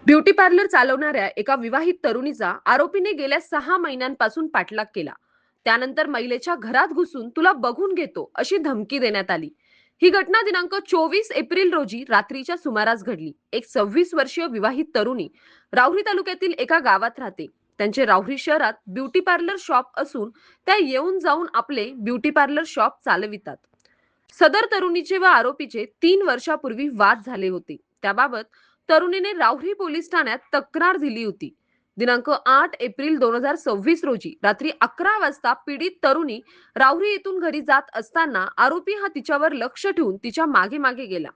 Beauty parlour चालवणाऱ्या एका विवाहित तरुणीचा आरोपीने गेल्या 6 महिन्यांपासून पाठलाग केला. त्यानंतर महिलेच्या घरात घुसून तुला बघून घेतो अशी धमकी देण्यात आली. ही घटना दिनांक 24 एप्रिल रोजी रात्रीच्या सुमारास घडली. एक 26 वर्षीय विवाहित तरुणी राहुरी तालुक्यातील एका गावात राहते. त्यांचे राहुरी शहरात ब्युटी पार्लर शॉप असून त्या येऊन जाऊन आपले ब्युटी पार्लर शॉप चालवितात. सदर तरुणीचे व आरोपीचे 3 वर्षापूर्वी वाद झाले होते. त्याबाबत तरुणीने राहुरी पोलीस ठाण्यात तक्रार दिली होती. दिनांक 8 एप्रिल 2026 रोजी रात्री 11 वाजता पीडित तरुणी राहुरी येथून घरी जात असताना आरोपी हा तिच्यावर लक्ष ठेवून तिच्या मागे मागे गेला.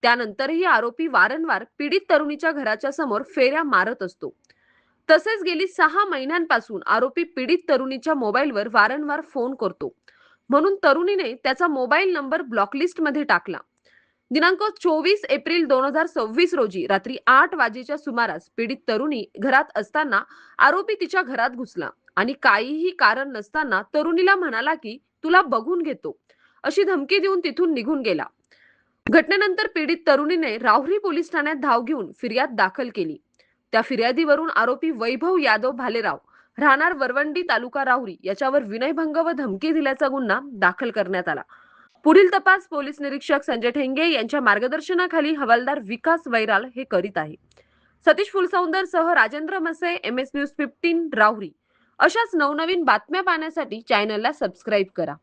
त्यानंतरही आरोपी वारंवार पीडित तरुणीच्या घराच्या समोर फेऱ्या मारत असतो. तसेच गेली 6 महिन्यांपासून आरोपी पीडित तरुणीच्या मोबाईलवर वारंवार फोन करतो. म्हणून तरुणीने त्याचा मोबाईल नंबर ब्लॉकलिस्टमध्ये टाकला. दिनांक 24 एप्रिल 2026 रोजी रात्री 8 वाजेच्या सुमारास पीडित तरुणी घरात असताना आरोपी तिच्या घरात घुसला आणि काहीही कारण नसताना तरुणीला म्हणाला की तुला बघून घेतो अशी धमकी देऊन तिथून निघून गेला. घटनेनंतर पीडित तरुणीने राहुरी पोलीस ठाण्यात धाव घेऊन फिर्याद दाखल केली. त्या फिर्यादीवरून आरोपी वैभव यादव भालेराव राहणार वरवंडी तालुका राहुरी याच्यावर विनयभंग व धमकी दिल्याचा गुन्हा दाखल करण्यात आला. पुढील तपास पोलीस निरीक्षक संजय ठेंगे यांच्या मार्गदर्शनाखाली हवालदार विकास वैराल हे करीत आहे. सतीश फुलसौंदर सह राजेंद्र मसे, MS न्यूज 15 राहुरी. अशाच नवनवीन बातम्या पाहण्यासाठी चॅनलला सबस्क्राईब करा.